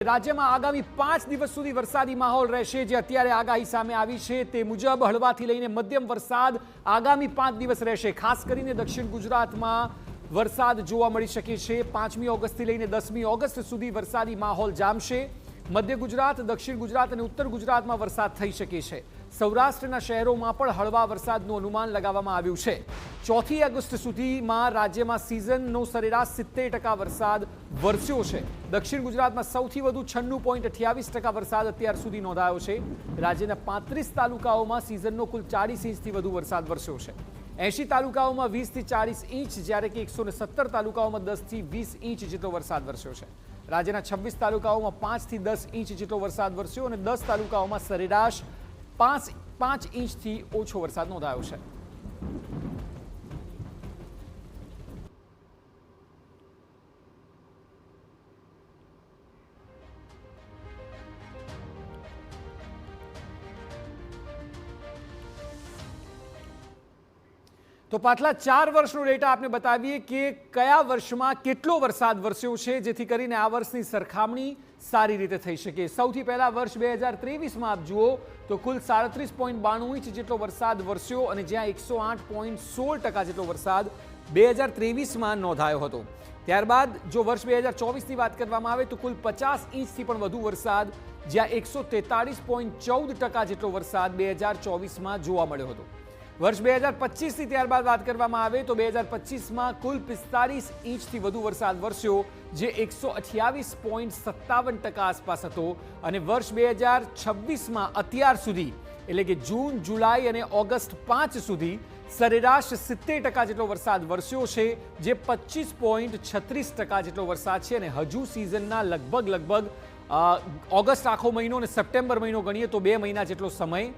રાજ્યમાં આગામી 5 દિવસ સુધી વરસાદી માહોલ રહેશે। જે અત્યારે આગાહી સામે આવી છે તે મુજબ હળવાથી લઈને મધ્યમ વરસાદ આગામી 5 દિવસ રહેશે। ખાસ કરીને દક્ષિણ ગુજરાતમાં વરસાદ જોવા મળી શકે છે। 5મી ઓગસ્ટથી લઈને 10મી ઓગસ્ટ સુધી વરસાદી માહોલ જામશે। મધ્ય ગુજરાત, દક્ષિણ ગુજરાત અને ઉત્તર ગુજરાતમાં વરસાદ થઈ શકે છે। સૌરાષ્ટ્રના શહેરોમાં પણ હળવા વરસાદનું અનુમાન લગાવવામાં આવ્યું છે। 4 ઓગસ્ટ સુધીમાં રાજ્યમાં સિઝનનો સરેરાશ 70% વરસાદ વરસ્યો છે। દક્ષિણ ગુજરાતમાં સૌથી વધુ 96.28% વરસાદ અત્યાર સુધી નોંધાયો છે। રાજ્યના 35 તાલુકાઓમાં સિઝનનો કુલ 40 ઇંચથી વધુ વરસાદ વરસ્યો છે। 80 તાલુકાઓમાં 20 થી 40 ઇંચ, જ્યારે કે 117 તાલુકાઓમાં 10 થી 20 ઇંચ જેટલો વરસાદ વરસ્યો છે। રાજ્યના 26 તાલુકાઓમાં 5 થી 10 ઇંચ જેટલો વરસાદ વરસ્યો અને 10 તાલુકાઓમાં સરેરાશ 5 ઇંચથી ઓછો વરસાદ નોંધાયો છે। તો પાછલા 4 વર્ષનો ડેટા આપને બતાવીએ કે કયા વર્ષમાં કેટલો વરસાદ વરસ્યો છે, જેથી કરીને આ વર્ષની સરખામણી સારી રીતે થઈ શકે। સૌથી પહેલા વર્ષ 2023માં આપ જુઓ તો કુલ 37.92 ઇંચ જેટલો વરસાદ વરસ્યો અને જ્યાં 108.16% જેટલો વરસાદ 2023માં નોંધાયો હતો। ત્યારબાદ જો વર્ષ 2024ની વાત કરવામાં આવે તો કુલ 50 ઇંચથી પણ વધુ વરસાદ, જ્યાં 143.14% જેટલો વરસાદ 2024માં જોવા મળ્યો હતો। વર્ષ 2025ની ત્યારબાદ વાત કરવામાં આવે તો 2025માં કુલ 45 ઇંચથી વધુ વરસાદ વરસ્યો, જે 128.57% આસપાસ હતો અને વર્ષ 2026માં અત્યાર સુધી એટલે કે જૂન, જુલાઈ અને ઓગસ્ટ 5 સુધી સરેરાશ 70% જેટલો વરસાદ વરસ્યો છે, જે 25.36% જેટલો વરસાદ છે અને હજુ સિઝનના લગભગ ઓગસ્ટ આખો મહિનો અને સપ્ટેમ્બર મહિનો ગણીએ તો 2 મહિના જેટલો સમય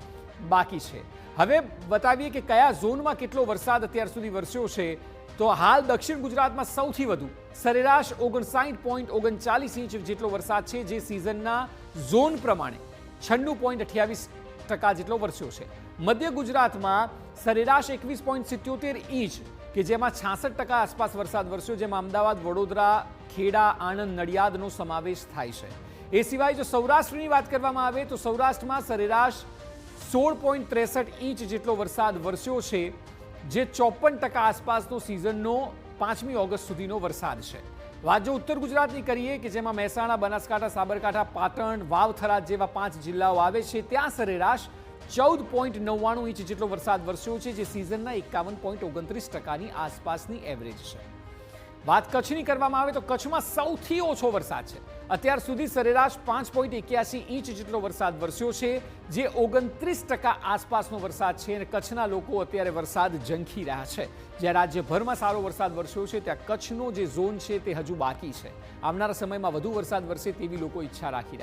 બાકી છે। હવે બતાવીએ કે કયા ઝોનમાં કેટલો વરસાદ અત્યાર સુધી વરસ્યો છે। તો હાલ દક્ષિણ ગુજરાતમાં સૌથી વધુ સરેરાશ 59.39 ઇંચ જેટલો વરસાદ છે, જે સિઝનના ઝોન પ્રમાણે 96.28% જેટલો વરસ્યો છે। મધ્ય ગુજરાતમાં સરેરાશ 21.77 ઇંચ કે જેમાં 66% આસપાસ વરસાદ વરસ્યો, જેમાં અમદાવાદ, વડોદરા, ખેડા, આણંદ, નડિયાદનો સમાવેશ થાય છે। એ સિવાય જો સૌરાષ્ટ્રની વાત કરવામાં આવે તો સૌરાષ્ટ્રમાં સરેરાશ 16.63 ઇંચ જેટલો વરસાદ વરસ્યો છે, જે 54% આસપાસનો સિઝનનો 5મી ઓગસ્ટ સુધીનો વરસાદ છે। વાત જો ઉત્તર ગુજરાતની કરીએ કે જેમાં મહેસાણા, બનાસકાંઠા, સાબરકાંઠા, પાટણ, વાવ, થરાદ જેવા 5 જિલ્લાઓ આવે છે, ત્યાં સરેરાશ 14.99 ઇંચ જેટલો વરસાદ વરસ્યો છે, જે સિઝનના 51.29%ની આસપાસની એવરેજ છે। વાત કચ્છની કરવામાં આવે તો કચ્છમાં સૌથી ઓછો વરસાદ છે। અત્યાર સુધી સરેરાશ 5.81 ઇંચ જેટલો વરસાદ વરસ્યો છે, જે 29% આસપાસનો વરસાદ છે અને કચ્છના લોકો અત્યારે વરસાદ ઝંખી રહ્યા છે। જ્યાં રાજ્યભરમાં સારો વરસાદ વરસ્યો છે, ત્યાં કચ્છનો જે ઝોન છે તે હજુ બાકી છે। આવનારા સમયમાં વધુ વરસાદ વરસે તેવી લોકો ઈચ્છા રાખી રહ્યા છે।